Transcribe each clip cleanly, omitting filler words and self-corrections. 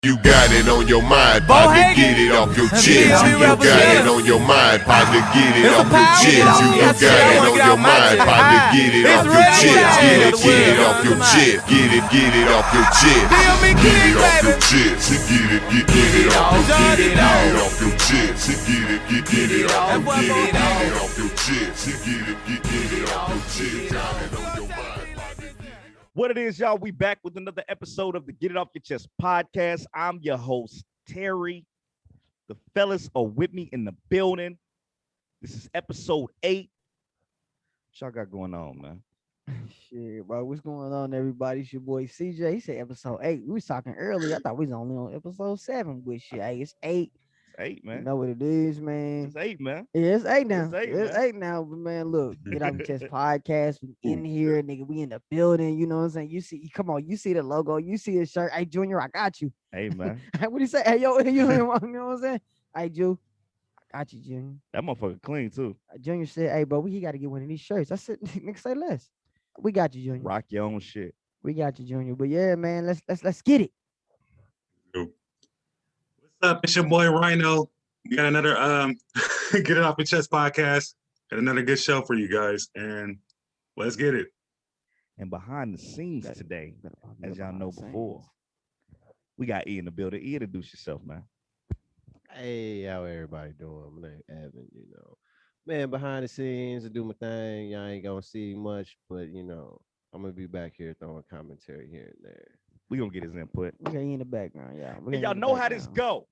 You got it on your mind, partner, get it off your chest. You got it on your mind, partner, get it off your chest. You got it on your mind, partner, get it off your chest. Get it off your chest. Get it off your chest. Get it off your chest. Get it off your chest. Get it off your chest. Get it off your chest. Got it on your mind. What it is, y'all, we back with another episode of the Get It Off Your Chest podcast. I'm your host, Terry. The fellas are with me in the building. This is episode 8. What y'all got going on, man? Shit, bro. What's going on, everybody? It's your boy CJ. He said episode 8. We was talking earlier. I thought we was only on episode 7. But shit, hey, it's 8. It's 8, man. You know what it is, man. It's 8, man. Yeah, it's 8 now. It's 8, It's man. 8 now. But man, look, Get Off Your Chest podcast. We in here, nigga. We in the building. You know what I'm saying? You see, come on, you see the logo, you see the shirt. Hey, Junior, I got you. Hey, man. What do you say? Hey, yo, you know what I'm saying? Hey, Ju, I got you, Junior. That motherfucker clean, too. Junior said, hey, bro, he got to get one of these shirts. I said, nigga, say less. We got you, Junior. Rock your own shit. We got you, Junior. But yeah, man, let's get it. What's up? It's your boy Rhino. We got another Get It Off Your Chest podcast. Got another good show for you guys, and let's get it. And behind the scenes today, as y'all know before, we got E in the building. E, introduce yourself, man. Hey, how everybody doing? My name Evan, Man, behind the scenes, I do my thing. Y'all ain't gonna see much, but I'm gonna be back here throwing commentary here and there. We gonna get his input. We got you in the background, yeah. And y'all know how this go.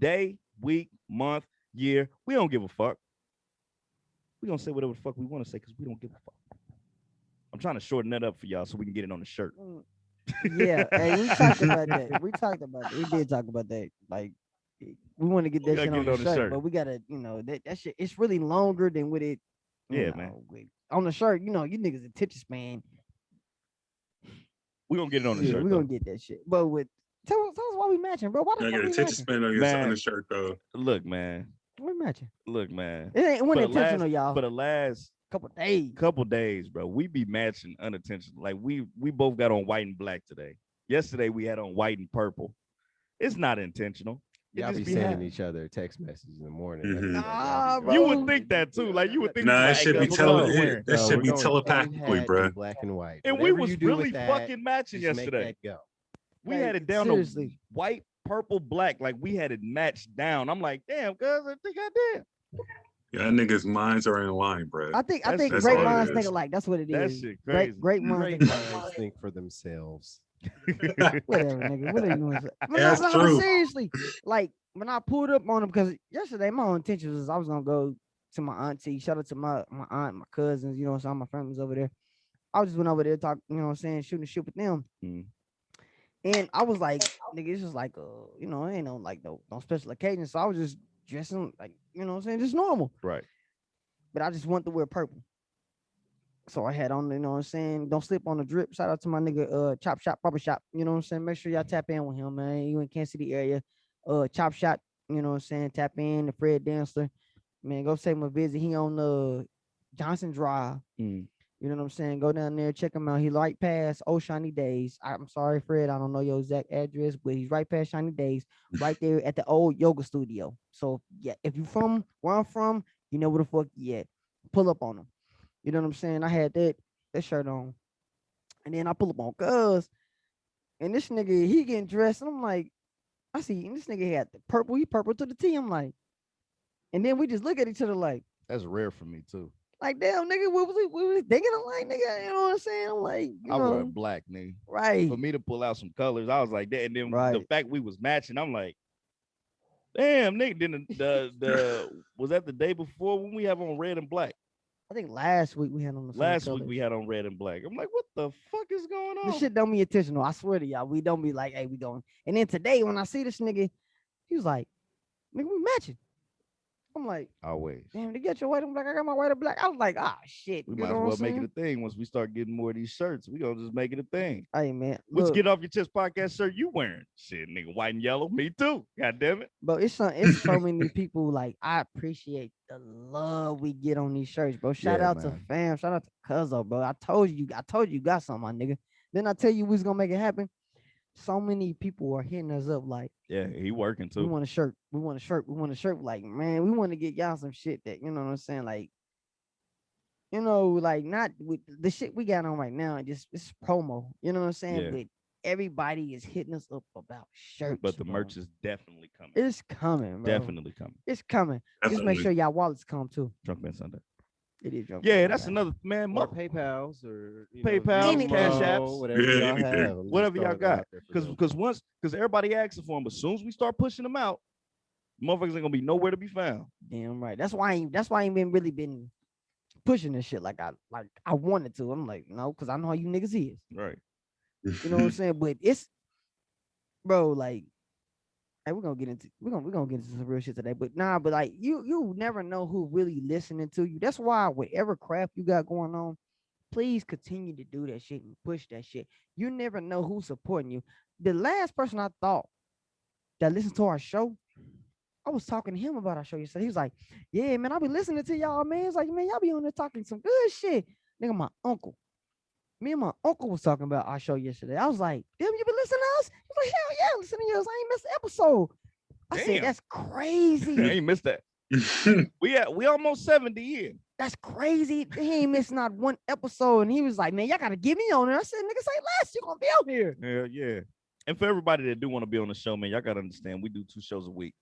Day, week, month, year. We don't give a fuck. We gonna say whatever the fuck we want to say because we don't give a fuck. I'm trying to shorten that up for y'all so we can get it on the shirt. Yeah, hey, we talked about that. We talked about that. We did talk about that. Like, we want to get that shit on the shirt, but we gotta, that shit. It's really longer than what it. Yeah, man. On the shirt, you niggas attention span. We gonna get it on the shirt. We gonna get that shit. But with tell us why we matching, bro. Why the I fuck got we attention matching? span on your Man. on the shirt, though. Look, man. We matching. Look, man. It ain't For the intentional, y'all. For the last couple days. days, bro, we be matching unintentional. Like we both got on white and black today. Yesterday we had on white and purple. It's not intentional. It Y'all just be be sending happening. each other text messages in the morning. Mhm. Nah, bro. You would think that too. Like you would think. Nah, like, it should be that's what I'm wearing. that should we're be going telepathically, head and bro. hat in black and white. And we Whatever was you do with really that, fucking matching just make yesterday. that go. We Like, had it down seriously. to white, purple, black. Like we had it matched down. I'm like, damn, cuz I think I did. Y'all niggas' minds are in line, bro. I think That's great all it minds is. think alike. That's what it That is. shit crazy. Great minds Great think alike. minds think for themselves. Whatever, nigga. Whatever you want to say. That's But true. seriously, like when I pulled up on him, because yesterday my own intention was I was gonna go to my auntie. Shout out to my aunt, my cousins. So all my friends over there. I just went over there talk. Shooting the shit with them. Mm. And I was like, nigga, it's just like it ain't no like no special occasion. So I was just dressing like just normal. Right. But I just wanted to wear purple. So I had on, don't slip on the drip. Shout out to my nigga Chop Shop Barber Shop. Make sure y'all tap in with him, man. You in Kansas City area. Chop Shop, tap in the Fred Dancer. Man, go say him a visit. He on Johnson Drive. Mm. You know what I'm saying? Go down there, check him out. He right past Old Shiny Days. I'm sorry, Fred. I don't know your exact address, but he's right past Shiny Days, right there at the old yoga studio. So yeah, if you from where I'm from, you know where the fuck you at. Pull up on him. You know what I'm saying? I had that shirt on. And then I pull up on Cuz. And this nigga, he getting dressed. And I'm like, I see this nigga had the purple. He purple to the T. I'm like, and then we just look at each other like That's rare for me too. damn, nigga, what was we thinking alike, nigga? You know what I'm saying? I'm like, I wear black, nigga. right. For me to pull out some colors, I was like that. And then the Right. fact we was matching, I'm like, damn, nigga. Then the was that the day before when we have on red and black? I think last week we had on the same Last week colors. we had on red and black. I'm like, what the fuck is going on? This shit don't be intentional. I swear to y'all. We don't be like, hey, we going. And then today when I see this nigga, he was like, nigga, we matching. I'm like, Always. damn, to get your white and black, I got my white and black. I was like, ah, shit. We You might as know well what I'm make it saying? a thing once we start getting more of these shirts. We gonna just make it a thing. Hey, man. Which Look, Get Off Your Chest podcast shirt you wearing? Shit, nigga, white and yellow. Me too. God damn it. bro, it's so many people. Like, I appreciate the love we get on these shirts, bro. Shout Yeah, out to man. fam. Shout out to Cuzzo, bro. I told you got something, my nigga. Then I tell you we was gonna make it happen. so many people are hitting us up like, Yeah, he working we too. want a shirt, we want a shirt, we want a shirt. Like, man, we want to get y'all some shit that, you know what I'm saying? Like, like not with the shit we got on right now, just it's promo, you know what I'm saying? Yeah. But everybody is hitting us up about shirts. But the bro. merch is definitely coming. It's coming, bro. Definitely coming. It's coming. Just make Definitely. sure y'all wallets come too. Drunkman Sunday. It is drunk. Yeah, that's another man. Or PayPal's or PayPal's, Anything. Cash Venmo, Apps. whatever Yeah, y'all anything. have. I'm just Whatever y'all throwing it got. out there for them. Because everybody asking for them, but as soon as we start pushing them out, motherfuckers ain't gonna be nowhere to be found. Damn right. That's why I ain't been really been pushing this shit like I wanted to. I'm like, no, because I know how you niggas is. Right. You know what I'm saying? But it's, bro, like, hey, we're gonna get into some real shit today. But nah, but like you never know who really listening to you. That's why whatever crap you got going on, please continue to do that shit and push that shit. You never know who's supporting you. The last person I thought that listened to our show, I was talking to him about our show yesterday. He was like, yeah, man, I be listening to y'all, man. It's like, man, y'all be on there talking some good shit. Nigga, my uncle. Me and my uncle was talking about our show yesterday. I was like, damn, you been listening to us? He's like, hell yeah, listen to yours. I ain't missed an episode. I said, Damn. that's crazy. I ain't missed that. We almost 70 in. That's crazy. He ain't missed not one episode. And he was like, man, y'all gotta get me on there. I said, nigga, say less. You gonna be out here. Hell yeah. And for everybody that do want to be on the show, man, y'all gotta understand we do 2 shows a week.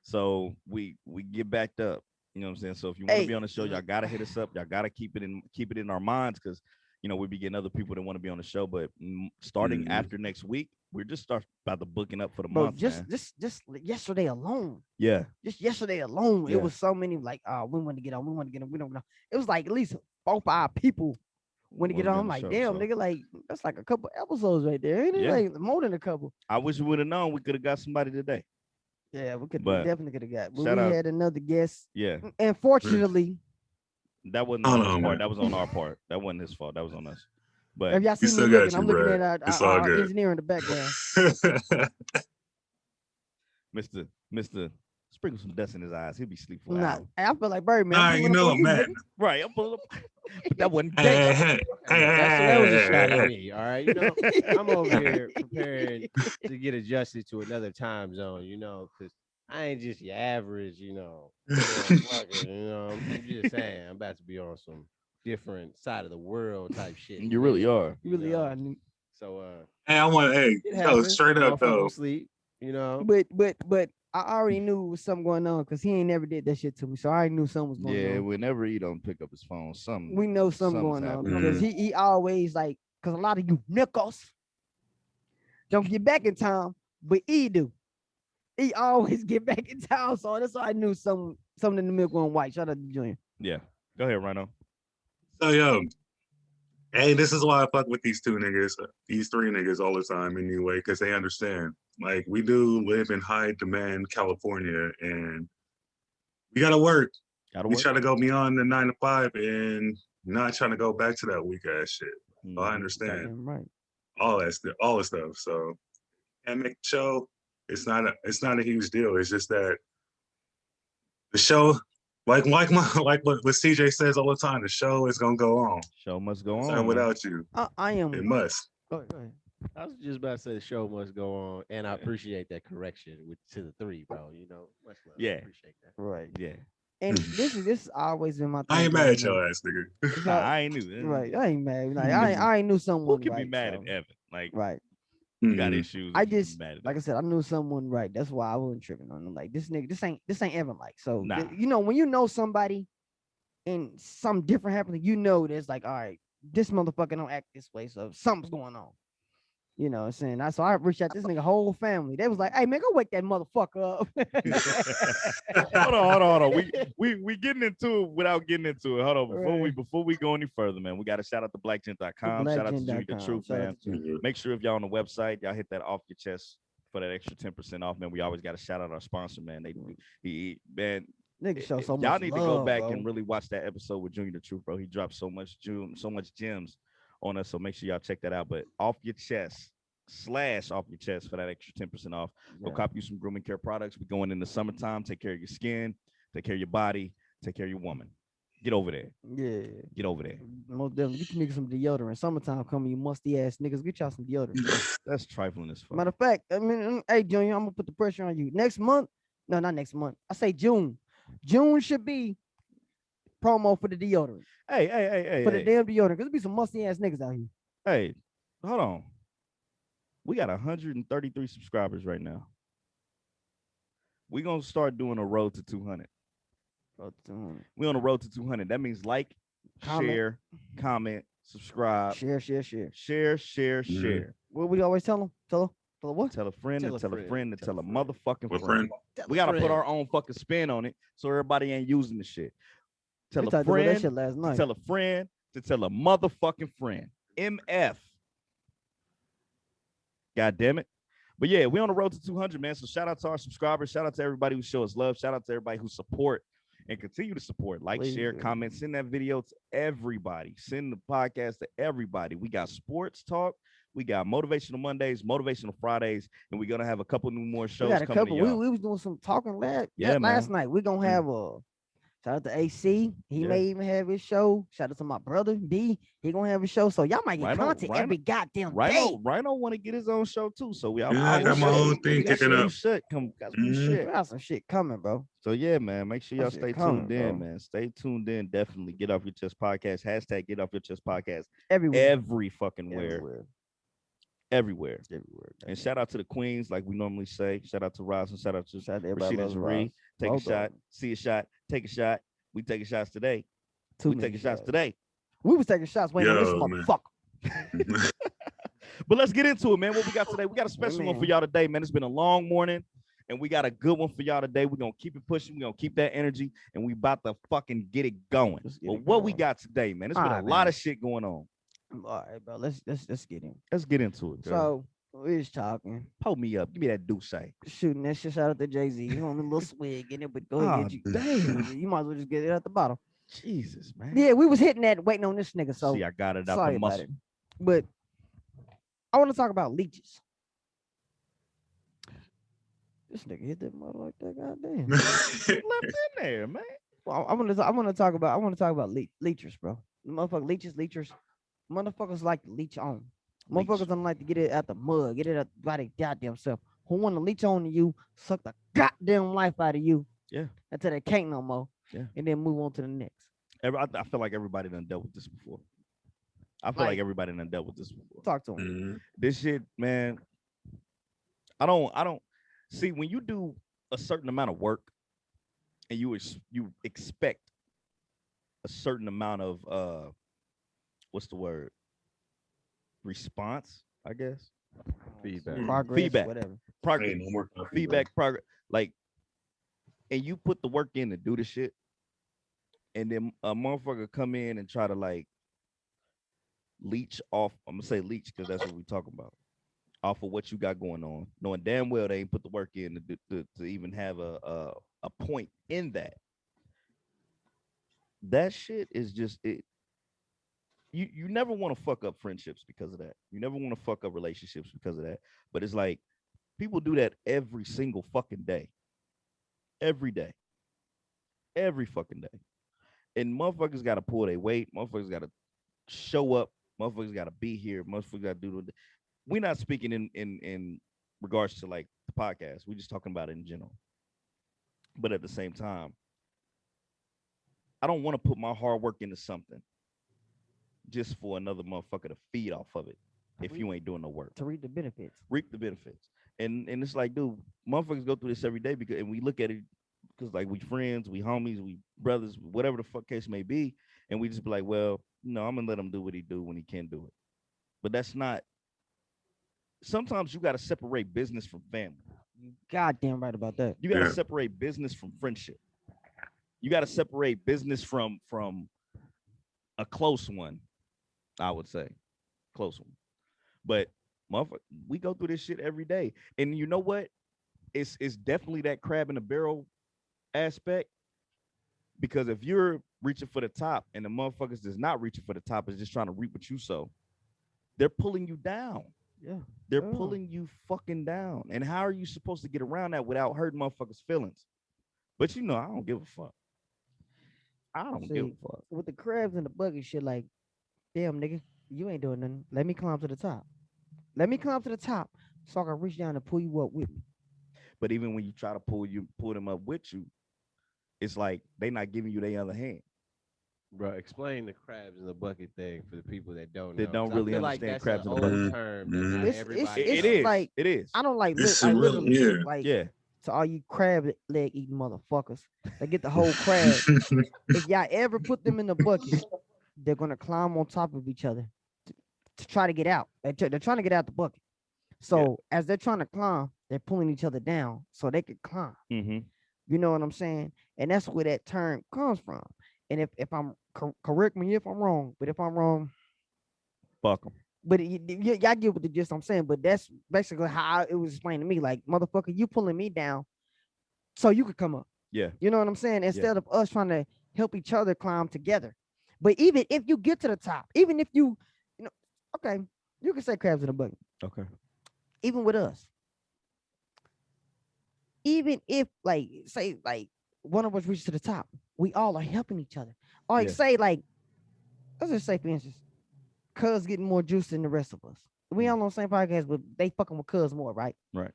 So we get backed up. You know what I'm saying? So if you want to Hey. be on the show, y'all gotta hit us up. Y'all gotta keep it in our minds because we be getting other people that want to be on the show. But starting Mhm. after next week, we're just about to booking up for the Bro, month. just man. yesterday alone. Yeah. Just yesterday alone, Yeah. it was so many like, we want to get on, we want to get on, we don't know. It was like at least 4 or 5 people want to get on. I'm like, damn, nigga, like that's like a couple episodes right there, ain't it? Yeah. Like more than a couple. I wish we would have known we could have got somebody today. Yeah, we But definitely could have got. But shout we out- had another guest. Yeah. Unfortunately, That wasn't Hold on his on, part. man. That was on our part. That wasn't his fault. That was on us. But if y'all see me still looking, got you, I'm looking bro. at It's all our good. engineer in the background. Mr. Sprinkle some dust in his eyes. He'll be asleep for Nah, hours. I feel like Birdman. Nah, I'm you pulling up know on I'm you, mad. nigga. Right. I'm pulling up. But that wasn't Hey, gay. hey, hey, That was a shot hey, at hey. me. All right, I'm over here preparing to get adjusted to another time zone. Because I ain't just your average. Motherfucker, I'm just saying, I'm about to be on some different side of the world type shit. You really are. You really are. So Hey, I want, hey, it yo, happens. straight up Motherfucker though. will sleep. But I already knew was something going on because he ain't never did that shit to me. So I already knew something was going Yeah, on. whenever he don't pick up his phone, We know something something's going on happening. because he always like, because a lot of you nickels don't get back in time, but he do. He always get back in town, so that's why I knew something in the milk went white. Shout out to Junior. Yeah. Go ahead, Rhino. So yo, hey, this is why I fuck with these 2 niggas, these 3 niggas all the time anyway, because they understand. Like we do live in high demand California, and we gotta work. Gotta We work. try to go beyond the 9 to 5, and not trying to go back to that weak ass shit. So I Mhm. understand Damn right. all that stuff. So, and make the show. It's not a huge deal. It's just that the show, like what CJ says all the time, the show is gonna go on. Show must go It's on. not man. without you. I am. It must. Go ahead. I was just about to say the show must go on, and I appreciate that correction to the 3, bro. Much love. Yeah. Appreciate that. Right. Yeah. And this is always been my thing. I ain't mad at growing your up. ass, nigga. It's Nah, all- I ain't knew. right. I ain't mad. Like, Who can I ain't knew someone. Who can be right, mad so- at Evan? Like, Right. you got Mhm. issues. I you can be just, mad at like I Evan. said, I knew someone right. That's why I wasn't tripping on them. Like this nigga, this ain't Evan like. So Nah. when you know somebody and something different happening, there's like, all right, this motherfucker don't act this way, so something's going on. You know what I'm saying? So I reached out to this nigga whole family. They was like, hey man, go wake that motherfucker up. hold on. We getting into it without getting into it. Hold on. Right. Before we go any further, man, we got to shout out to blackgent.com. Shout out to Junior the Truth, Shout out man. to Junior. Make sure if y'all on the website, y'all hit that off your chest for that extra 10% off, man. We always got to shout out our sponsor, man. Man, Nigga show so much y'all need to go love, back bro. and really watch that episode with Junior the Truth, bro. He dropped so much gems on us, so make sure y'all check that out. But off your chest / off your chest for that extra 10% off. Go Yeah. cop you some grooming care products. We're going in the summertime. Take care of your skin, take care of your body, take care of your woman. Get over there. Yeah. Get over there. Most definitely. Get you niggas some deodorant. Summertime coming, you musty ass niggas. Get y'all some deodorant. That's trifling as fuck. Matter of fact, I mean, hey, Junior, I'm gonna put the pressure on you. Next month, no, not next month. I say June. June should be promo for the deodorant. Hey, For the damn deodorant. Cause there be some musty ass niggas out here. Hey, hold on. We got 133 subscribers right now. We're gonna start doing a road to 200. We on the road to 200. That means like, Comment. share, comment, subscribe, Share. share. What we always tell them? Tell them what? Tell a friend Tell to a tell a friend, friend to tell tell a a friend. motherfucking What friend. friend? We gotta put our own fucking spin on it so everybody ain't using the shit. Tell We a talked about that friend shit last to night. tell a friend to tell a motherfucking friend. MF. God damn it. But yeah, we on the road to 200, man. So shout out to our subscribers. Shout out to everybody who show us love. Shout out to everybody who support and continue to support. Like, Please share, do. comment, send that video to everybody. Send the podcast to everybody. We got sports talk. We got motivational Mondays, motivational Fridays, and we're gonna have a couple new more We shows got a coming couple. to y'all. We was doing some talking last Yeah, last man. night. We're gonna have shout out to AC. He Yeah. may even have his show. Shout out to my brother B. He gonna have a show. So y'all might get Rhino- content Rhino- every goddamn day. Rhino want to get his own show too. So we Yeah, I got my own thing kicking up. Shit, got some new Mhm. shit. We got some shit coming, bro. So yeah, man, make sure That y'all shit stay coming, tuned in, bro. man. Stay tuned in. Definitely Get Off Your Chest podcast. Hashtag Get Off Your Chest podcast. Everywhere. Every fucking where. Everywhere. Everywhere. And shout out to the queens, like we normally say. Shout out to Rosin. Shout out to Shout out to everybody. Rashida loves Jaree. Ross. Take Both a of shot. them. See a shot. Take a shot. We taking shots today. Too We many taking shots shots. today. We was taking shots waiting on this Yo, man. motherfucker. But let's get into it, man. What we got today? We got a special one for man. y'all today, man. It's been a long morning, and we got a good one for y'all today. We're gonna keep it pushing. We're gonna keep that energy, and we about to fucking get it going. Let's get But it what we going. got today, man? There's been a Alright, lot man. of shit going on. All right, bro. Let's get in. Let's get into it. Girl. So we was talking, Pull me up. Give me that douche. shooting that shit. Shout out to Jay-Z. You on a little swig in it, but go ahead. Ah, get you. damn. You might as well just get it at the bottom. Jesus, man. Yeah, we was hitting that, waiting on this nigga. So See, I got it out sorry the about muscle. it. But I want to talk about leeches. This nigga hit that mother like that. Goddamn. Left in there, man. Well, I want to talk about leechers, bro. Motherfucker, leechers. Motherfuckers like to leech on. Leech. Motherfuckers don't like to get it out the mud, get it out by their goddamn self. Who want to leech on to you, suck the goddamn life out of you. Yeah. Until they can't no more. Yeah. And then move on to the next. I feel like everybody done dealt with this before. I feel like everybody done dealt with this before. Talk to him. Mhm. This shit, man. I don't see when you do a certain amount of work and you expect a certain amount of what's the word? Response, I guess. Feedback. Progress, Feedback. whatever. Progress, Hey, no more coffee, bro. feedback, progress. Like, and you put the work in to do the shit, and then a motherfucker come in and try to like leech off. I'm gonna say leech because that's what we talking about. Off of what you got going on, knowing damn well they ain't put the work in to even have a point in that. That shit is just it. You never want to fuck up friendships because of that. You never want to fuck up relationships because of that. But it's like people do that every single fucking day. Every day. Every fucking day. And motherfuckers got to pull their weight. Motherfuckers got to show up. Motherfuckers got to be here. Motherfuckers got to do the. We're not speaking in regards to like the podcast. We're just talking about it in general. But at the same time, I don't want to put my hard work into something just for another motherfucker to feed off of it if you ain't doing no work. To reap the benefits. Reap the benefits. And it's like, dude, motherfuckers go through this every day because and we look at it because like we friends, we homies, we brothers, whatever the fuck case may be, and we just be like, well, no, I'm gonna let him do what he do when he can do it. But that's not. Sometimes you got to separate business from family. You goddamn right about that. You got to Yeah. separate business from friendship. You got to separate business from a close one, I would say. Close one. But motherfucker, we go through this shit every day. And you know what? It's definitely that crab in the barrel aspect. Because if you're reaching for the top and the motherfuckers that's not reaching for the top is just trying to reap what you sow, they're pulling you down. Yeah. They're Yeah. pulling you fucking down. And how are you supposed to get around that without hurting motherfuckers' feelings? But you know, I don't give a fuck. I don't give a See, fuck. with the crabs in the bucket shit, like, damn nigga, you ain't doing nothing. Let me climb to the top. Let me climb to the top so I can reach down and pull you up with me. But even when you try to pull them up with you, it's like they not giving you their other hand. Bro, explain the crabs in the bucket thing for the people that don't That know. don't 'Cause I really feel like understand that's crabs an in the old bucket. term that not It's everybody It knows. is. like It is. I don't like It's I real, literally yeah. like Yeah. to all you crab leg eating motherfuckers that get the whole crab. If y'all ever put them in the bucket, they're gonna climb on top of each other to try to get out. They're trying to get out the bucket. So as they're trying to climb, they're pulling each other down so they can climb. Mm-hmm. You know what I'm saying? And that's where that term comes from. And if I'm correct me if I'm wrong, but if I'm wrong, Fuck them. but y'all get what the gist I'm saying. But that's basically how it was explained to me. Like, motherfucker, you pulling me down so you could come up. Yeah. You know what I'm saying? Instead of us trying to help each other climb together. But even if you get to the top, even if you know, okay, you can say crabs in a bucket. Okay. Even with us. Even if like say like one of us reaches to the top, we all are helping each other. Or like Yeah. say like, let's just say for instance, Cuz getting more juice than the rest of us. We all on the same podcast, but they fucking with Cuz more, right? Right.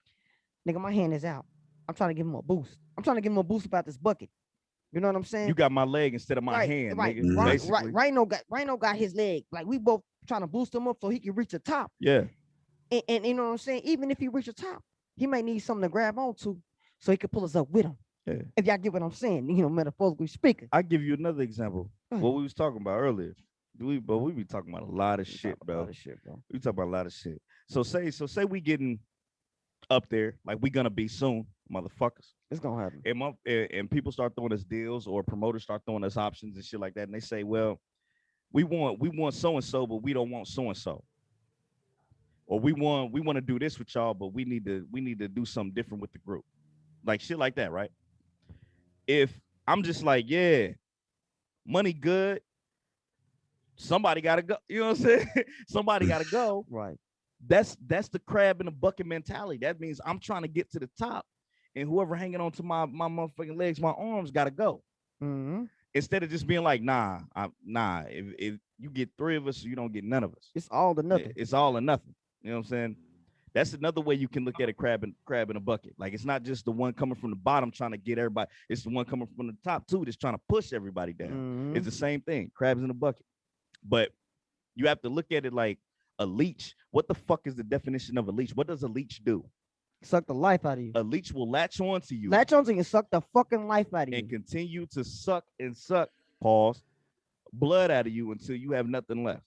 Nigga, my hand is out. I'm trying to give him a boost. I'm trying to give him a boost about this bucket. You know what I'm saying? You got my leg instead of my right, hand, right, nigga. right, Basically. right. Rhino got his leg. Like we both trying to boost him up so he can reach the top. Yeah. And you know what I'm saying? Even if he reach the top, he might need something to grab onto so he can pull us up with him. Yeah. If y'all get what I'm saying, you know, metaphorically speaking. I give you another example. Go ahead. What we was talking about earlier. We be talking about a lot of We shit, talk bro. about this shit, bro. We talk about a lot of shit. So say we getting up there, like we gonna be soon, motherfuckers. It's gonna happen. And people start throwing us deals or promoters start throwing us options and shit like that. And they say, well, we want so and so, but we don't want so and so. Or we want to do this with y'all, but we need to do something different with the group. Like shit like that, right? If I'm just like, yeah, money good, somebody gotta go. You know what I'm saying? Somebody gotta go. Right. That's the crab in the bucket mentality. That means I'm trying to get to the top, and whoever hanging on to my motherfucking legs, my arms gotta go. Mm-hmm. Instead of just being like, nah. If you get three of us, you don't get none of us. It's all or nothing. It's all or nothing. You know what I'm saying? That's another way you can look at a crab in a bucket. Like it's not just the one coming from the bottom trying to get everybody. It's the one coming from the top too that's trying to push everybody down. Mhm. It's the same thing. Crabs in a bucket. But you have to look at it like a leech. What the fuck is the definition of a leech? What does a leech do? Suck the life out of you. A leech will latch on to you Latch onto you and suck the fucking life out of and you. continue to suck and suck, pause, blood out of you until you have nothing left.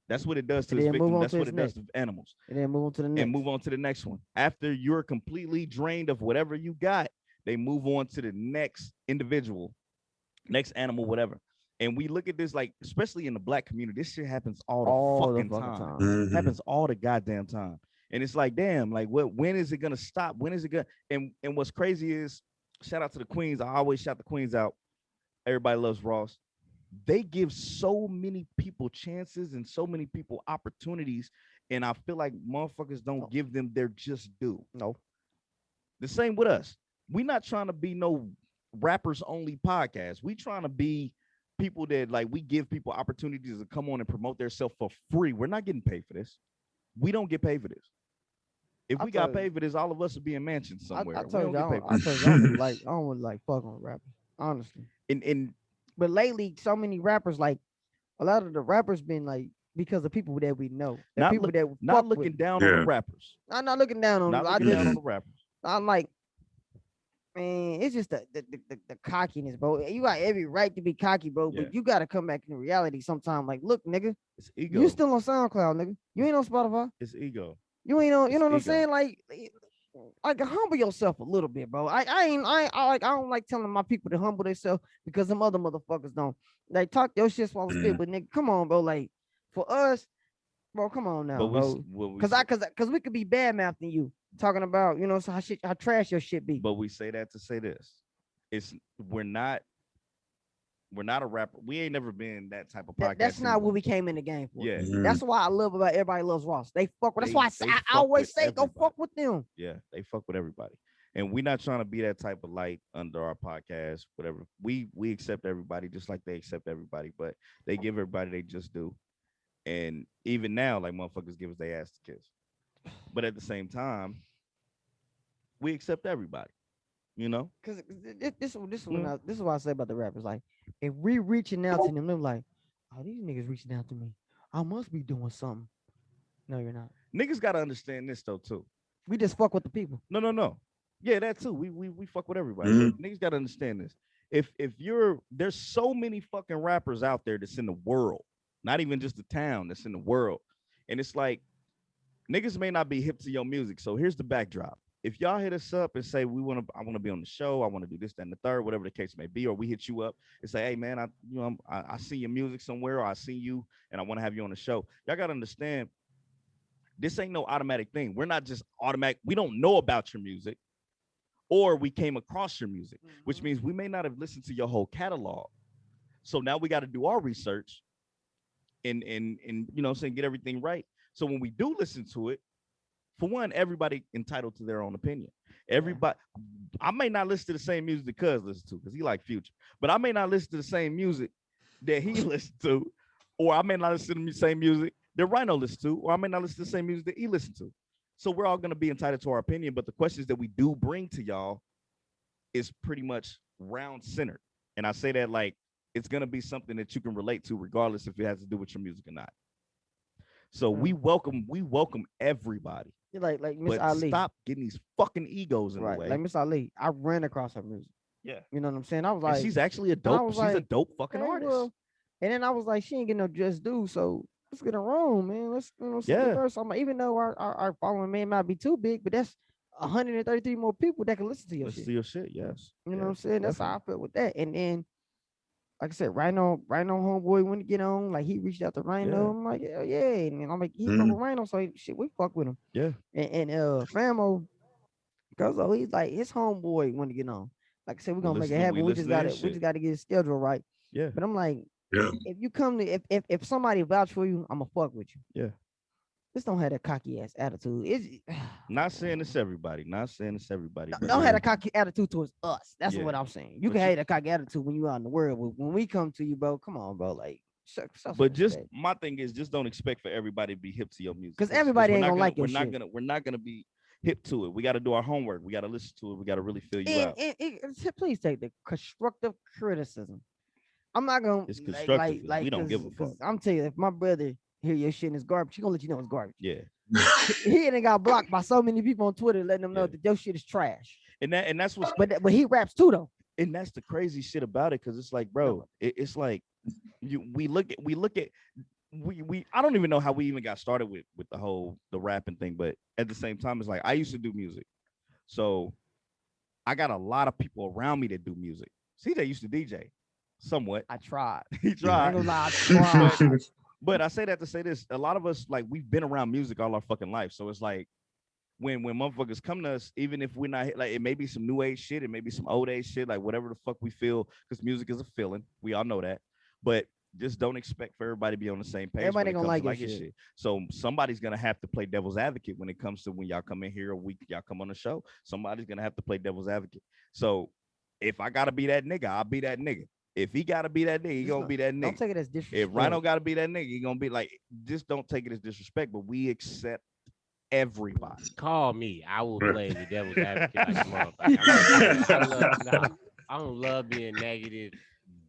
That's what it does to And its then move victim. on That's to what its it does to animals. And then move on to the next. And move on to the next one. After you're completely drained of whatever you got, they move on to the next individual, next animal, whatever. And we look at this like, especially in the black community, this shit happens all the fucking time. Mhm. Happens all the goddamn time. And it's like, damn, like when is it gonna stop? When is it gonna and what's crazy is, shout out to the queens. I always shout the queens out. Everybody loves Ross. They give so many people chances and so many people opportunities. And I feel like motherfuckers don't give them their just due. No. The same with us. We're not trying to be no rappers only podcast. We trying to be people that like we give people opportunities to come on and promote themselves for free. We're not getting paid for this. We don't get paid for this. If we got paid for this, all of us would be in mansions somewhere. I We told don't you, get paid for I this. told you, I don't really like fuck on rappers, honestly. And But lately, so many rappers, like a lot of the rappers, been like because of people that we know, the Not people look- that we not fuck looking with. down on Yeah. the rappers. I'm not looking down on Not them. looking down on the rappers. I'm like, man, it's just the cockiness, bro. You got every right to be cocky, bro, Yeah. but you got to come back into reality sometime. Like, look, nigga, It's ego. you still on SoundCloud, nigga. You ain't on Spotify. It's ego. You ain't on. You It's know what I'm ego. saying? Like humble yourself a little bit, bro. I don't like telling my people to humble themselves because some other motherfuckers don't. Like talk your shit swallow spit, but nigga, come on, bro. Like for us, bro, come on now, But bro. Cause we could be bad mouthing you, talking about so how trash your shit be. But we say that to say this. We're not a rapper. We ain't never been that type of podcast. That's not anyway. what we came in the game for. Yeah. Mhm. That's why I love about Everybody Loves Ross. They fuck with. That's They- why they I fuck always with say go everybody. fuck with them. Yeah, they fuck with everybody. And we're not trying to be that type of light under our podcast, whatever. We accept everybody just like they accept everybody, but they give everybody they just do. And even now, like motherfuckers give us their ass to kiss. But at the same time, we accept everybody, you know? Cause this Mm. this is what I say about the rappers. Like, if we reaching out to them, they're like, oh, these niggas reaching out to me. I must be doing something. No, you're not. Niggas gotta understand this though too. We just fuck with the people. No. Yeah, that too. We fuck with everybody. Mhm. But niggas gotta understand this. If you're there's so many fucking rappers out there that's in the world, not even just the town that's in the world. And it's like niggas may not be hip to your music. So here's the backdrop. If y'all hit us up and say I want to be on the show, I want to do this, that, and the third, whatever the case may be, or we hit you up and say, hey man, I see your music somewhere, or I see you and I want to have you on the show. Y'all gotta understand this ain't no automatic thing. We're not just automatic. We don't know about your music, or we came across your music, which means we may not have listened to your whole catalog. So now we got to do our research and you know what I'm saying, get everything right. So when we do listen to it, for one, everybody entitled to their own opinion. Everybody, I may not listen to the same music that Cuz listens to because he like Future, but I may not listen to the same music that he listens to, or I may not listen to the same music that Rhino listens to, or I may not listen to the same music that he listens to. So we're all gonna be entitled to our opinion, but the questions that we do bring to y'all is pretty much round centered. And I say that like it's gonna be something that you can relate to, regardless if it has to do with your music or not. So we welcome everybody. You're like Miss But Ali. stop getting these fucking egos in Right. the way. Like Miss Ali. I ran across her music. Yeah. You know what I'm saying? I was And like, she's actually a I dope, was she's a like, dope fucking okay, artist. well, and then I was like, she ain't getting no just due, so let's get her room, man. Let's Yeah. first. I'm like, even though our following may not be too big, but that's 133 more people that can listen to your Let's shit. see your shit, yes. You know what I'm Yes, saying? That's how I felt with that. And then, like I said, Rhino homeboy wanted to get on. Like he reached out to Rhino. Yeah. I'm like, yeah. And I'm like, he fuck Mhm. with Rhino, so shit, we fuck with him. Yeah. And Famo, Gozo, he's like his homeboy want to get on. Like I said, we're We gonna make listen it to- happen. we We listen just to gotta his we shit. just gotta get his schedule right. Yeah. But I'm like, Yeah. if you come to if somebody vouch for you, I'ma fuck with you. Yeah. Just don't have that cocky ass attitude. It's Not saying it's everybody. Not saying it's everybody. but don't yeah. have a cocky attitude towards us. That's Yeah. what I'm saying. You But can you- have a cocky attitude when you out in the world. But when we come to you, bro, come on, bro. Like, show some But just respect. my thing is just don't expect for everybody to be hip to your music. 'Cause everybody we're ain't not gonna like your we're not shit. gonna we're not gonna be hip to it. We gotta do our homework. We gotta listen to it. We gotta really feel you And, out. please take the constructive criticism. I'm not gonna It's constructive 'cause we don't give a 'cause fuck. I'm telling you, if my brother hear your shit and it's garbage, he gonna let you know it's garbage. Yeah. He ain't got blocked by so many people on Twitter letting them know Yeah. that your shit is trash. And that's what's But he raps too though. and that's the crazy shit about it, because it's like, bro, it's like we look at we I don't even know how we even got started with the rapping thing, but at the same time, it's like I used to do music. So I got a lot of people around me that do music. CJ used to DJ somewhat. I tried. He I ain't tried. gonna lie, I tried. But I say that to say this: a lot of us, like, we've been around music all our fucking life. So it's like when motherfuckers come to us, even if we're not like, it may be some new age shit, it may be some old age shit, like whatever the fuck we feel, because music is a feeling. We all know that. But just don't expect for everybody to be on the same page. Everybody when it gonna comes like to your your shit. So somebody's gonna have to play devil's advocate when it comes to when y'all come in here, or y'all come on the show. Somebody's gonna have to play devil's advocate. So if I gotta be that nigga, I'll be that nigga. If he gotta be that nigga, he gonna be that Don't nigga. take it as disrespect. If Rhino gotta be that nigga, he gonna be like, just don't take it as disrespect, but we accept everybody. Call me. I will Right. play the devil's advocate like a motherfucker. I don't love being negative.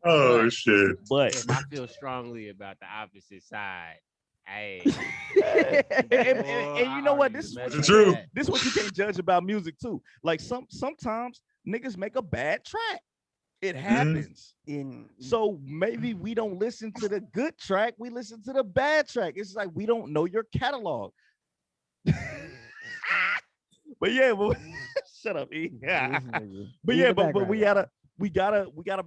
Oh but shit. But if I feel strongly about the opposite side, hey. and you know what? This is what It's true. this what you can't judge about music too. Like sometimes niggas make a bad track. It happens. in So maybe we don't listen to the good track, we listen to the bad track. It's like we don't know your catalog. But yeah, well, shut up, E. Yeah. But yeah, but we gotta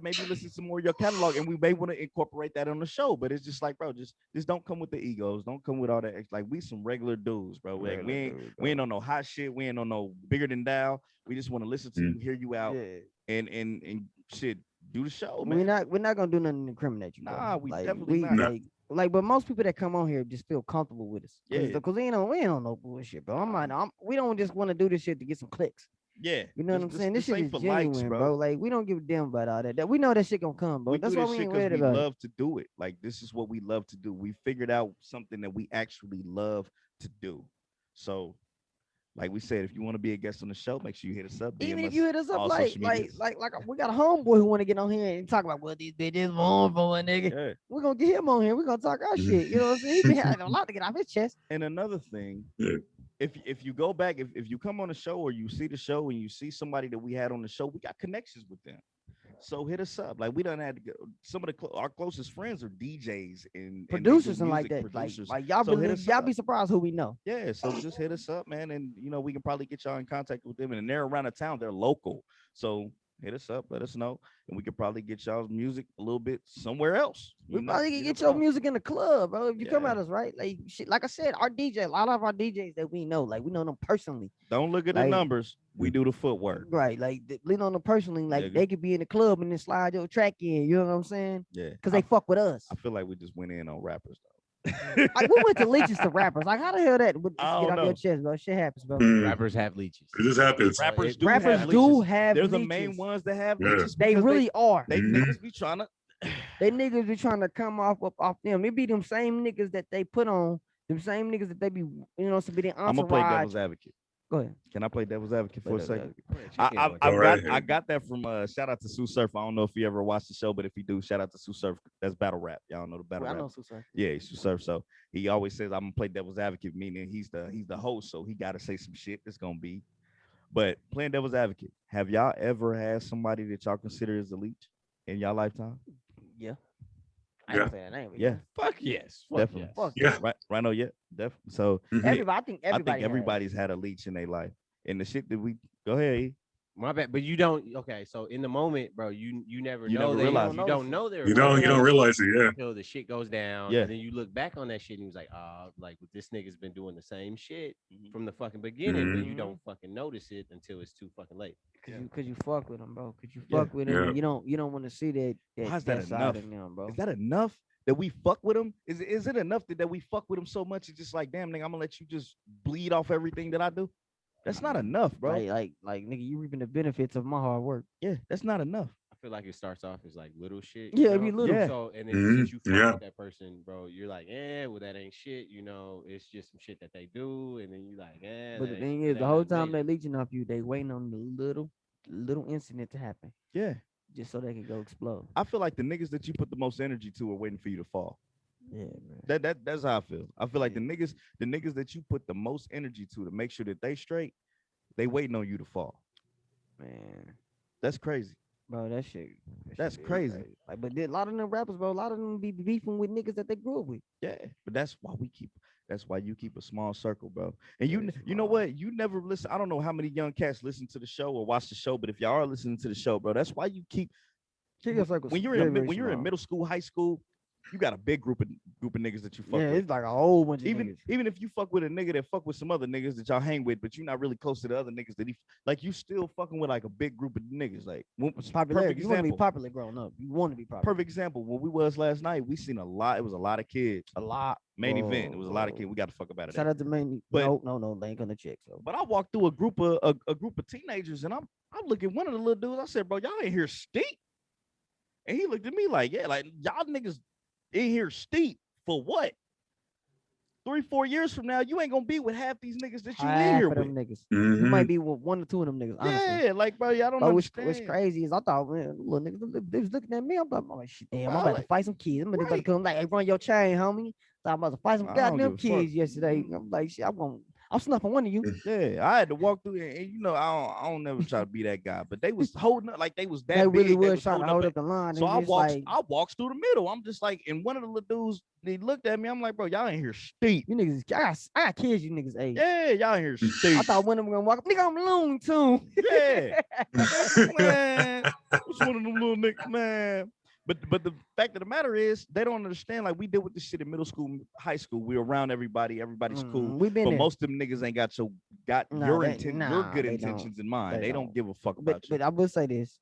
maybe listen to more of your catalog, and we may want to incorporate that on the show. But it's just like, bro, just don't come with the egos, don't come with all that. Like, we some regular dudes, bro. Like, we ain't on no hot shit, we ain't on no bigger than thou. We just want to listen to you, hear you out, and shit, do the show, man. we're not gonna do nothing to incriminate you. Bro. Nah, we like, definitely not. Like, but most people that come on here just feel comfortable with us. Yeah. Because we ain't on no bullshit, bro. We don't just want to do this shit to get some clicks. Yeah. You know what I'm saying? This shit ain't is for genuine, likes, bro. Like we don't give a damn about all that. That we know that shit gonna come, bro. We That's do why this we shit ain't because worried we about it. love to do it. Like this is what we love to do. We figured out something that we actually love to do. So, like we said, if you want to be a guest on the show, make sure you hit us up. DM Even if us you hit us up, all like, social like, medias. like, like, we got a homeboy who want to get on here and talk about what these bitches want from a nigga. Yeah. We're gonna get him on here. We're gonna talk our shit. You know what I'm saying? He been having a lot to get off his chest. And another thing, Yeah. if you go back, if you come on the show or you see the show and you see somebody that we had on the show, we got connections with them. So hit us up. Like we done had to go. Some of our closest friends are DJs and they do Producers and like music, that. Like, producers. like y'all So hit believe, us y'all up. be surprised who we know. Yeah, so just hit us up, man, and we can probably get y'all in contact with them. And they're around the town, they're local, so hit us up, let us know, and we could probably get y'all's music a little bit somewhere else. We probably can get your music in the club, bro. If you come Yeah. at us, right? Like shit, like I said, our DJ, a lot of our DJs that we know, like we know them personally. Don't look at Like- the numbers. We do the footwork. Right. Like lean on them personally. Like Nigga. they could be in the club and then slide your track in. You know what I'm saying? Yeah, Because they fuck with us. I feel like we just went in on rappers though. Like, we went to leeches to rappers. Like, how the hell that would I just don't get off know. your chest, bro? Shit happens, bro. Rappers have leeches. It just happens. Rappers do Rappers have do leeches. have They're leeches. the main ones that have Yeah. leeches. They because really are. they Mhm. niggas be trying to. They niggas be trying to come off them. It be them same niggas that they put on, them same niggas that they be, so be their I'm gonna play entourage. devil's advocate. Go ahead. Can I play devil's advocate for a Play second? devil's I got that from shout out to Sue Surf. I don't know if you ever watched the show, but if you do, shout out to Sue Surf. That's battle rap. Y'all know the battle I rap. know Sue. Yeah, he's Sue Surf. So he always says I'm gonna play devil's advocate, meaning he's the host, so he gotta say some shit that's gonna be. But playing devil's advocate, have y'all ever had somebody that y'all consider as a leech in y'all lifetime? Yeah. I Yeah. ain't say that name. but Yeah, Fuck yes. Fuck definitely. yes. Fuck Yeah. Right, no, yeah, definitely. So Mhm. Everybody, I think I everybody. think everybody's had a leech in their life, and the shit that we go ahead. E. My bad, but you don't. Okay, so in the moment, bro, you never You know. never They realize you it. don't know they're. You don't realize it, yeah. Until the shit goes down, Yeah. and then you look back on that shit and you was like, like this nigga's been doing the same shit Mhm. from the fucking beginning, but you Mhm. don't fucking notice it until it's too fucking late. Cause you fuck with them, bro. Cause you Yeah. fuck with them. Yeah. And you don't want to see that. Why is that side enough? of them, bro. Is that enough that we fuck with them? Is it enough that we fuck with them so much? It's just like, damn, nigga, I'm gonna let you just bleed off everything that I do. That's not enough, bro. Like, nigga, you reaping the benefits of my hard work. Yeah, that's not enough. I feel like it starts off as like little shit. Yeah, you it be know? little. Yeah. So and then Mhm. since you fuck Yeah. with that person, bro, you're like, well, that ain't shit. It's just some shit that they do, and then you like, But the thing is, the whole time they leeching off you, they waiting on the little incident to happen, Yeah, just so they can go explode. I feel like the niggas that you put the most energy to are waiting for you to fall. Yeah, man. That's how I feel. I feel like the niggas that you put the most energy to make sure that they straight, they waiting on you to fall. Man, That's crazy. bro, that shit. That's shit is crazy. Like, but a lot of them rappers, bro, a lot of them be beefing with niggas that they grew up with. Yeah, but that's why you keep a small circle, bro. And you Very know small. what? You never listen. I don't know how many young cats listen to the show or watch the show, but if y'all are listening to the show, bro, that's why you keep Keep your circle when you're very, in very when you're in small. middle school, high school, you got a big group of niggas that you fuck Yeah, with. it's like a whole bunch of Even niggas. even if you fuck with a nigga that fuck with some other niggas that y'all hang with, but you're not really close to the other niggas that like you still fucking with like a big group of niggas. Like Popularity. perfect You want to be example. popular growing up. You want to be popular. Perfect example. When we was last night, we seen a lot. It was a lot of kids. A lot. Main event. It was a lot of Whoa. kids. We got to fuck about it. Shout out to Manny. But- No, they ain't gonna check. So But I walked through a group of teenagers, and I'm looking at one of the little dudes. I said, "Bro, y'all ain't here steep." And he looked at me like, "Yeah, like y'all niggas in here steep for what? 3-4 years from now, you ain't gonna be with half these niggas that you in half here of them with." niggas. You Mhm. might be with 1 or 2 of them niggas. Honestly. Yeah, like bro, y'all don't But what's understand. crazy is I thought, man, little niggas, they was looking at me. I'm like, shit, damn, I'm Bro, about to like- fight some kids. I'm about to Right. come like, hey, run your chain, homie. So I'm about to fight some I don't goddamn give a fuck. kids yesterday. I'm like, shit, I'm snuffing one of you. Yeah, I had to walk through there, and I don't never try to be that guy, but they was holding up like they was that They really big. They was trying to hold holding up the line. So and I just walks, like, I walks through the middle. I'm just like, and one of the little dudes, they looked at me. I'm like, bro, y'all ain't here steep. you niggas, I got kids, you niggas. Hey, Yeah, y'all ain't here steep. I thought one of them gonna walk up. Nigga, I'm Looney Tune. Yeah, man, what's one of them little niggas, man? But the fact of the matter is, they don't understand. Like we did with this shit in middle school, high school. We around everybody. Everybody's cool. We been But there. most of them niggas ain't got your Nah, your they- intent, nah, your good they don't. intentions in mind. They They don't don't. give a fuck But about you. I will say this.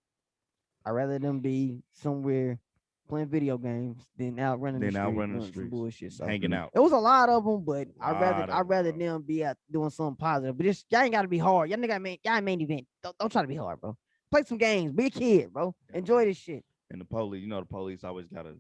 I'd rather them be somewhere playing video games, then out running the Then out street, running the doing some streets, bullshit. So hanging out. it was a lot of them, but Lot I'd of rather 'em, bro. them be out doing something positive. But y'all ain't gotta be hard. Y'all main event. Don't try to be hard, bro. Play some games. Be a kid, bro. Enjoy this shit. And the police, the police always gotta,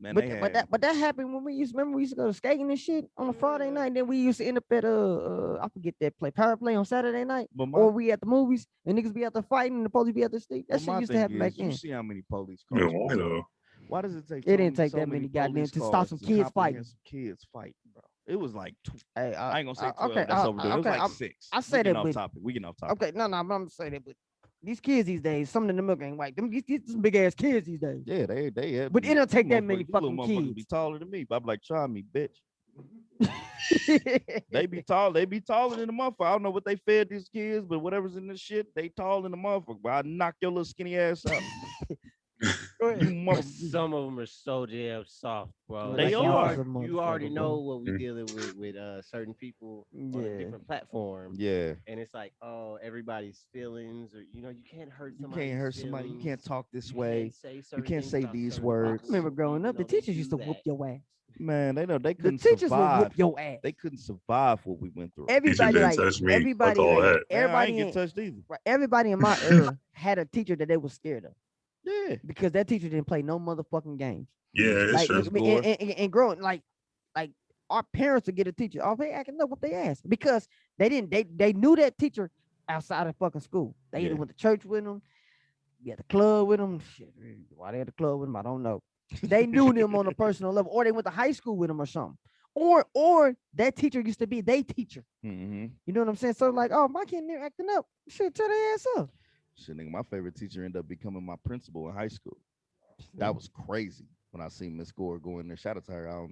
man. But that happened when we used to go to skating and shit on a Friday night. Then we used to end up at I forget that play, power play on Saturday night, But my, or we at the movies and niggas be out there fighting and the police be out there sleep. That but shit my used to thing happen back is, you then. see how many police Yeah, cars? why though? Why does it take? It didn't take that many goddamn police to stop cars some to kids fighting. comprehend some kids fighting, bro? It was like Hey, I ain't gonna say 12. okay, That's overdue. It was okay, like 6. I say We getting that, off but topic. We getting off topic. okay, no, but I'm gonna say that, but these kids these days, some of them milk ain't white. These some big ass kids these days. Yeah, they. But it don't take that motherfuckers- many these little fucking motherfuckers kids. Be taller than me. But I'm like, try me, bitch. They be tall. They be taller than the motherfucker. I don't know what they fed these kids, but whatever's in this shit, they tall than the motherfucker. But I knock your little skinny ass out. Go You ahead. motherfucker. Some of them are so damn soft, bro. They you are. You already Motherfucker, know bro. what we Mm. dealing with certain people on Yeah. a different platform. Yeah. And it's like, oh, everybody's feelings, or you can't hurt You somebody. can't hurt somebody. You can't talk this You way. can't say certain can't things say about these certain words. I remember people, growing even up, the though they teachers used do to whoop that. your ass. Man, they The couldn't teachers would survive. whoop your ass. They couldn't survive what we went through. Teacher Everybody didn't like touch me. everybody Fuck all like that. Man, I everybody ain't in, get touched either. right, everybody in my era had a teacher that they was scared of Yeah. because that teacher didn't play no motherfucking games. Yeah, it's Like true. Miss I mean, Gore. and growing like our parents would get a teacher. Oh, they acting up what they asked because they didn't they knew that teacher outside of fucking school. They either Yeah. went to church with them, be at the club with them. Shit, why they at the club with them, I don't know. They knew them on a personal level, or they went to high school with them or something. Or that teacher used to be their teacher. Mm-hmm. You know what I'm saying? So like, oh, my kid they're acting up. Shit, tell their ass up. Shit, nigga, my favorite teacher ended up becoming my principal in high school. That was crazy when I seen Miss Gore go in there. Shout out to her.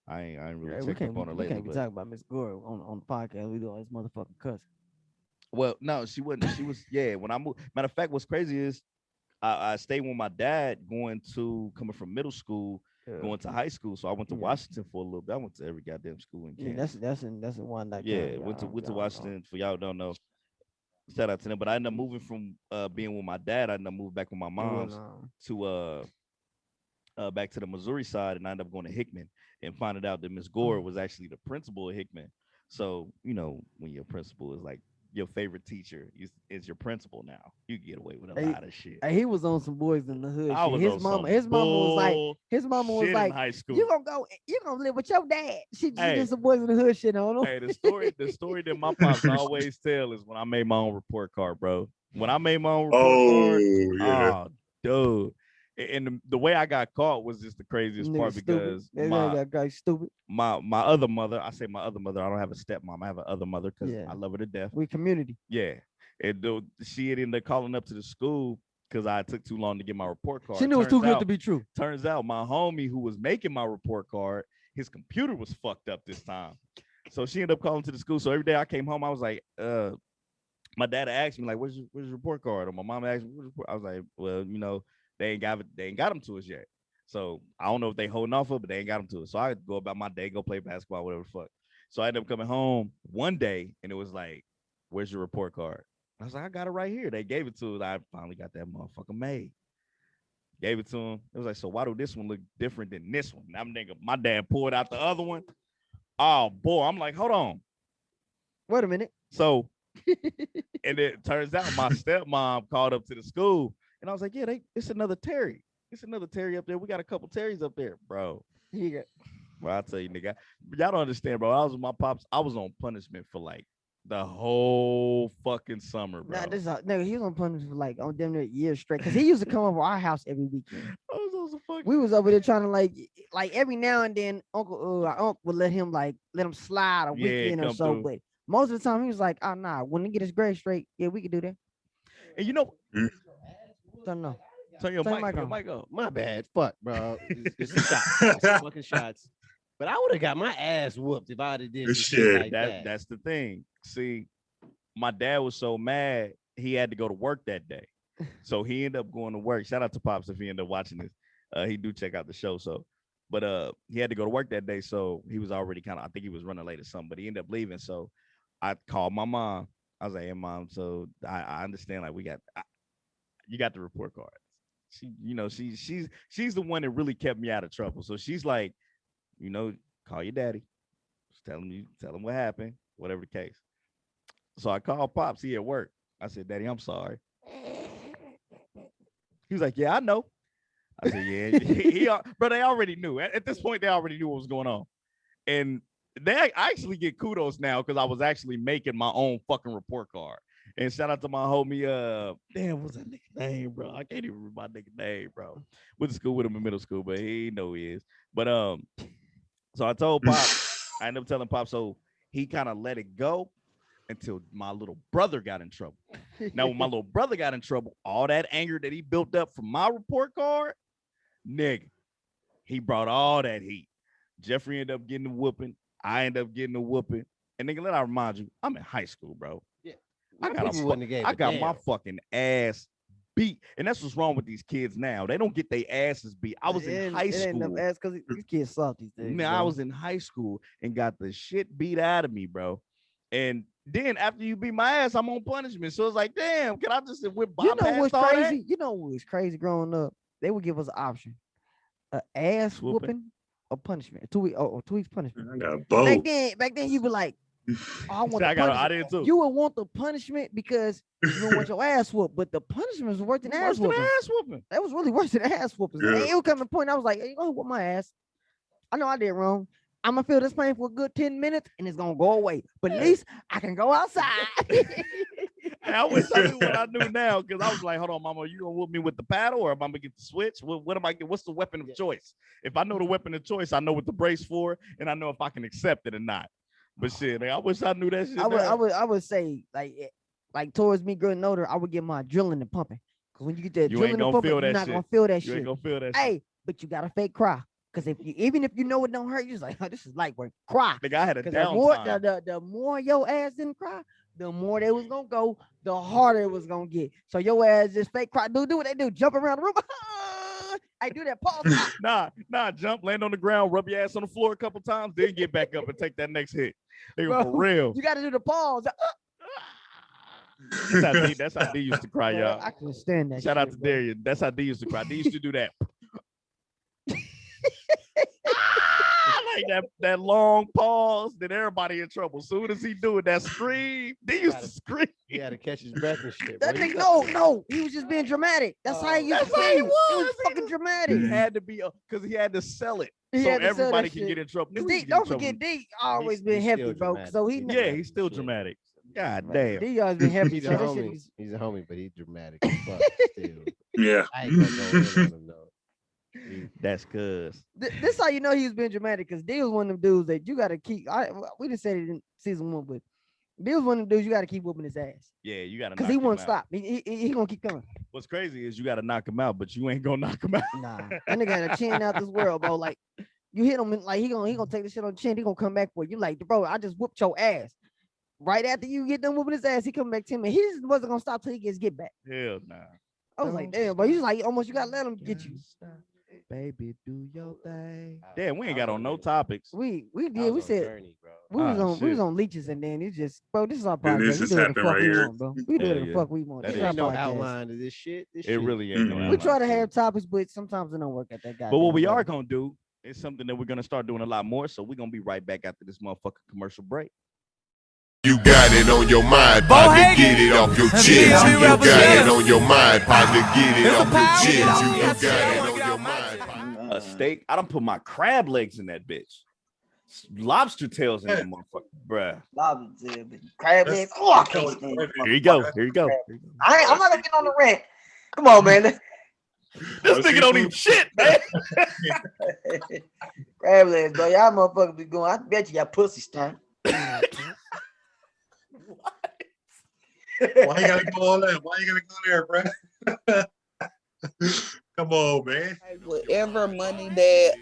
I ain't really Yeah, we checked can't, up on her we lately. can't be But, talking about Miss Gore on the podcast. We do all this motherfucking cussing. well, no, she wasn't. She was, yeah. When I moved, matter of fact, what's crazy is I stayed with my dad coming from middle school, going to high school. So I went to Yeah. Washington for a little bit. I went to every goddamn school in Yeah, Kansas. that's in one night. Yeah, went to Washington. For y'all who don't know, shout out to them. But I ended up moving from being with my dad. I ended up moving back with my mom's to back to the Missouri side, and I ended up going to Hickman and finding out that Miss Gore was actually the principal of Hickman. So when your principal is like your favorite teacher is your principal now, you get away with a Hey, lot of shit. Hey, he was on some boys in the hood. I shit. was His on mama, some his mama was like, bullshit in high school. you gonna live with your dad. She Hey. did some boys in the hood shit on him. Hey, the story that my pops always tell is when I made my own report card, bro. When I made my own report card, yeah. oh, dude. And the way I got caught was just the craziest Nigga part stupid. because That guy stupid. my other mother, I say my other mother, I don't have a stepmom, I have an other mother because Yeah. I love her to death. We community. Yeah. And she had ended up calling up to the school because I took too long to get my report card. She knew it was too good to be true. Turns out my homie who was making my report card, his computer was fucked up this time. So she ended up calling to the school. So every day I came home, I was like, my dad asked me, like, where's your report card? Or my mom asked me, where's your report? I was like, well, they ain't got them to us yet. So I don't know if they holding off of it, but they ain't got them to us. So I go about my day, go play basketball, whatever the fuck. So I ended up coming home one day and it was like, where's your report card? I was like, I got it right here. They gave it to us. I finally got that motherfucker made. Gave it to him. It was like, so why do this one look different than this one? And I'm thinking, my dad pulled out the other one. Oh boy, I'm like, hold on. Wait a minute. So, and it turns out my stepmom called up to the school, and I was like, yeah, it's another Terry. It's another Terry up there. We got a couple Terrys up there, bro. He got Bro, I'll tell you, nigga. Y'all don't understand, bro. I was with my pops. I was on punishment for like the whole fucking summer, bro. nah, nigga, he was on punishment for like on damn near a year straight. Cause he used to come over our house every weekend. I was on some fucking. We was over there trying to like every now and then our uncle would let him slide a weekend or come so, through. but most of the time he was like, oh nah, when he get his grade straight, yeah, we could do that. And Don't know. turn your Turn mic, your your mic mic up. My bad. Fuck, bro. It's shots. It's fucking shots. But I would have got my ass whooped if I'd have did some Shit. shit like that. That's the thing. See, my dad was so mad he had to go to work that day, so he ended up going to work. Shout out to Pops if he ended up watching this. He do check out the show. So, but he had to go to work that day, so he was already kind of. I think he was running late or something, but he ended up leaving. So, I called my mom. I was like, "Hey, mom, so I understand. Like, you got the report card. she's the one that really kept me out of trouble. So she's like, call your daddy. Just tell him what happened, whatever the case. So I called Pops. He at work. I said, Daddy, I'm sorry. He was like, yeah, I know. I said, yeah, bro, they already knew. At this point, they already knew what was going on. And I actually get kudos now because I was actually making my own fucking report card. And shout out to my homie, damn, what's that nigga name, bro? I can't even remember my nigga name, bro. Went to school with him in middle school, but he know he is. But so I told Pop, I ended up telling Pop, so he kind of let it go until my little brother got in trouble. Now, when my little brother got in trouble, all that anger that he built up from my report card, nigga, he brought all that heat. Jeffrey ended up getting a whooping. I ended up getting a whooping. And nigga, let I remind you, I'm in high school, bro. Yeah. I got my fucking ass beat. And that's what's wrong with these kids now. They don't get their asses beat. I was in high school. Because these kids soft these days. Man, I was in high school and got the shit beat out of me, bro. And then after you beat my ass, I'm on punishment. So it's like, damn, can I just whip bypass You know what's all crazy? that? You know what was crazy growing up? They would give us an option. An ass whooping or punishment. 2 weeks punishment. I got both. Back then you were like, oh, I want the I punishment. did too. You would want the punishment because you don't want your ass whooped, but the punishment was worse than ass whooping. That was really worse than ass whooping. Yeah. It would come to a point I was like, hey, go whoop my ass. I know I did wrong. I'm gonna feel this pain for a good 10 minutes and it's gonna go away. But at least I can go outside. I wish I knew what I knew now, because I was like, hold on, mama, you gonna whoop me with the paddle or am I gonna get the switch? What am I get? What's the weapon of choice? If I know the weapon of choice, I know what to brace for, and I know if I can accept it or not. But shit, I wish I knew that shit. I would say like towards me growing older, I would get my drilling and pumping. Cause when you get that drilling and pumping, you're not gonna feel that shit. You ain't gonna feel that shit. Hey, but you gotta fake cry. Cause even if you know it don't hurt, you're just like, oh, this is light work. Cry. Nigga, I had a Cause downtime. the more your ass didn't cry, the more they was gonna go, the harder it was gonna get. So your ass just fake cry. Do what they do. Jump around the room. I do that. Pause. Nah, jump, land on the ground, rub your ass on the floor a couple times, then get back up and take that next hit. Nigga, Bro, for real. You gotta do the pause. That's how D used to cry, y'all. I can stand that. Shout out shit, to Darian. That's how D used to cry. D used to do that. Like that long pause, then everybody in trouble. Soon as he do it, that scream, they used to scream. He had to catch his breath and shit. That bro. nigga, no, he was just being dramatic. That's how he used to say. It was fucking dramatic. He had to be because he had to sell it He so had to sell everybody that can shit. get in trouble. Niggas D, get in don't trouble. forget, D always He's been still hefty, bro. dramatic. So he Yeah, he's still Shit. dramatic. God damn. D always been hefty. He's So a that shit homie. is, He's a homie, but he's dramatic as fuck still. Yeah. I ain't gonna go in on him though. That's cuz. this how you know he was being dramatic, because D was one of them dudes that you gotta keep. We didn't say it in season 1, but D was one of them dudes you gotta keep whooping his ass. Yeah, you gotta Because knock he him won't out. stop. He gonna keep coming. What's crazy is you gotta knock him out, but you ain't gonna knock him out. Nah, that nigga had a chin out this world, bro. Like you hit him, and like he gonna take the shit on the chin. He gonna come back for you. Like, bro, I just whooped your ass. Right after you get done whooping his ass, he come back to him, and he just wasn't gonna stop till he gets get back. Hell nah. I was like, damn, bro. You just like almost you gotta let him get you. Baby, do your thing. Damn, we ain't got on no topics. We I did. We was on said journey, bro. we was Ah, on we was shit. on leeches, and then it's just, bro. This is our And podcast. this We just do what the happened fuck right we here. want, bro. We do Yeah, what the yeah. fuck we want. That This is- is Ain't our no podcast. outline to this shit. This It shit. really ain't no Mhm. We outline. try to have topics, but sometimes it don't work at that guy. But what we are gonna do is something that we're gonna start doing a lot more. So we're gonna be right back after this motherfucking commercial break. You got it on your mind, partner, get it off your chest. You got it on your mind, partner, get it off your chest. You got it on your mind, partner. A steak. I don't put my crab legs in that bitch. Lobster tails in that motherfucker, bruh. Lobster, but crab legs. Oh, I can't stand it. Here you go. Here you go. I'm not gonna get on the rant. Come on, man. This nigga don't eat shit, man. Crab legs, bro. Y'all motherfuckers be going. I bet you got pussy stink. Why you gotta go all that? Why you gotta go there, bro? Come on, man. Whatever money that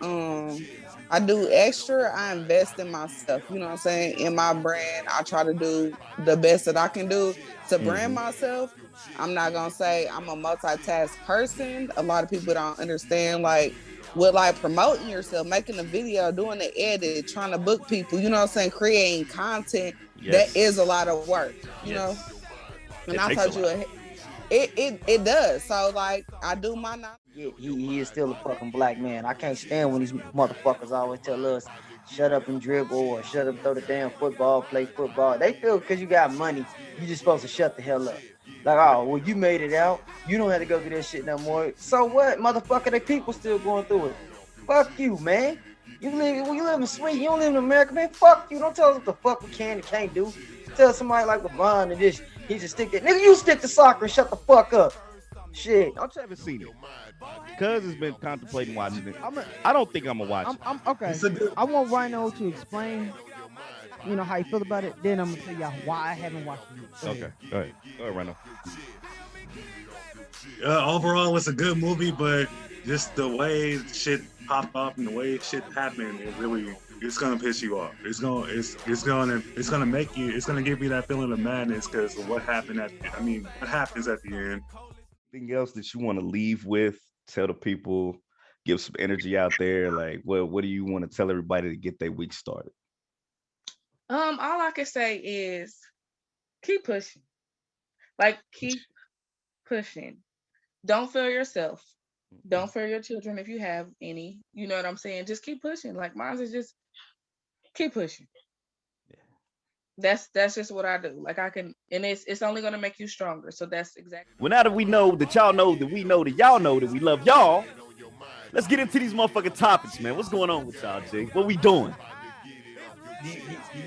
I do extra, I invest in myself. You know what I'm saying? In my brand, I try to do the best that I can do to brand myself. I'm not gonna say I'm a multitask person. A lot of people don't understand like promoting yourself, making a video, doing the edit, trying to book people. You know what I'm saying? Creating content. Yes. That is a lot of work. You Yes. know. And It I takes told a you lot. it does. So like I do my Yeah, he is still a fucking black man. I can't stand when these motherfuckers always tell us, shut up and dribble or shut up, throw the damn football, play football. They feel because you got money, you just supposed to shut the hell up. Like, oh, well, you made it out. You don't have to go through that shit no more. So what, motherfucker? The people still going through it. Fuck you, man. You live in Sweden. You don't live in America, man. Fuck you. Don't tell us what the fuck we can and can't do. Tell somebody like LeBron and this, he should stick that. Nigga, you stick to soccer and shut the fuck up. Shit. I haven't seen it. Cuz has been contemplating watching it. I don't think I'm gonna watch it. I'm okay. I want Rhino to explain, you know, how you feel about it. Then I'm gonna tell y'all why I haven't watched it. Go ahead. Go ahead, Rhino. Overall, it's a good movie, but just the way shit pop up and the way shit happen, it's gonna piss you off. It's gonna give you that feeling of madness because of what happened what happens at the end. Anything else that you want to leave with? Tell the people, give some energy out there. Like, what do you want to tell everybody to get their week started? All I can say is keep pushing. Like, keep pushing. Don't fear yourself. Don't fear your children if you have any. You know what I'm saying? Just keep pushing. Like, mine is just keep pushing. Yeah. That's just what I do. Like, I can, and it's only gonna make you stronger. So that's exactly. Well, now that we know that y'all know that we know that y'all know that we love y'all, let's get into these motherfucking topics, man. What's going on with y'all, Jay? What we doing?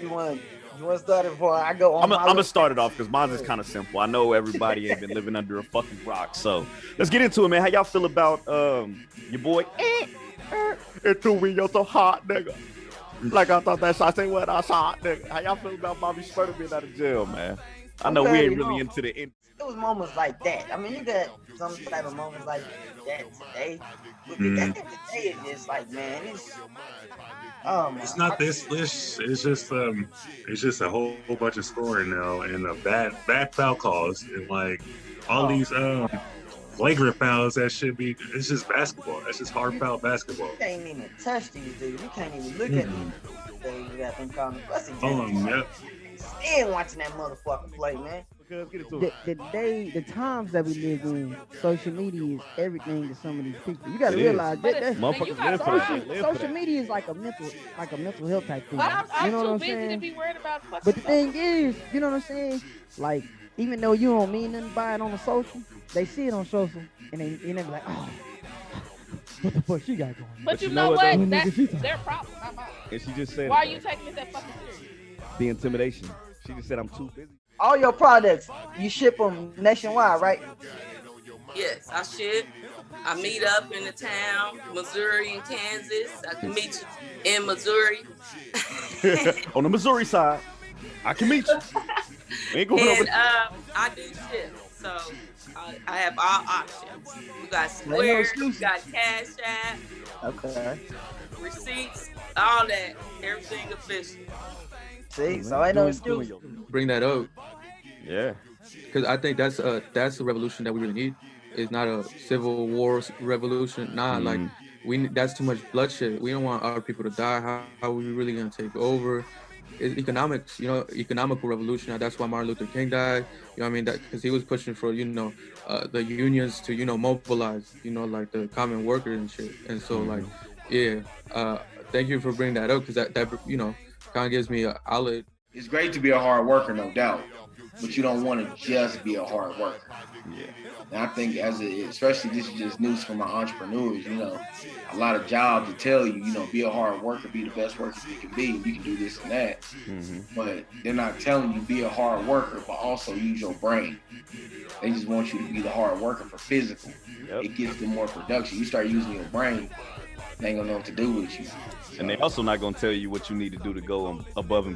You want to start it before I go on? I'm gonna start it off because mine is kind of simple. I know everybody ain't been living under a fucking rock, so let's get into it, man. How y'all feel about your boy? It threw me so hot, nigga. Like I thought that I say what I saw, nigga. How y'all feel about Bobby Shmurda being out of jail, man? I know we ain't really into the end. It was moments like that. I mean, you got some type of moments like that today. But today is just like, man, it's it's not this list. It's just a whole bunch of scoring now and bad foul calls and like all these flagrant fouls that should be. It's just basketball. That's just hard foul basketball. You can't even touch these dudes. You can't even look at them. You got them calling. Stand watching that motherfucker play, man. The times that we live in, social media is everything to some of these people. You got to realize that social media is like a mental health type thing. I'm you know too what I'm busy saying? to be worried about. But the thing is, you know what I'm saying? Like, even though you don't mean nothing by it on the social, they see it on social and they be like, oh, what the fuck she got going on? But you know what? That's their problem, not mine. And she just said, why are you taking it that fucking serious? The intimidation. She just said I'm too busy. All your products, you ship them nationwide, right? Yes, I ship. I meet up in the town, Missouri and Kansas. I can meet you in Missouri. On the Missouri side, I can meet you. We ain't going over. I do ship, so I have all options. We got Square, we got Cash App, okay, receipts, all that, everything official. See, so I know excuse. Bring that up. Yeah. Because I think that's a revolution that we really need. It's not a civil war revolution. Nah, like that's too much bloodshed. We don't want our people to die. How are we really gonna take over? It's economics, economical revolution. That's why Martin Luther King died. You know what I mean? That because he was pushing for, the unions to, mobilize, like the common workers and shit. And so thank you for bringing that up because that kind of gives me an outlet. It's great to be a hard worker, no doubt, but you don't want to just be a hard worker. Yeah. And I think especially this is just news for my entrepreneurs, a lot of jobs that tell you, be a hard worker, be the best worker you can be, you can do this and that. Mm-hmm. But they're not telling you be a hard worker, but also use your brain. They just want you to be the hard worker for physical. Yep. It gives them more production. You start using your brain, they ain't gonna know what to do with you. And they also not gonna tell you what you need to do to go above and beyond.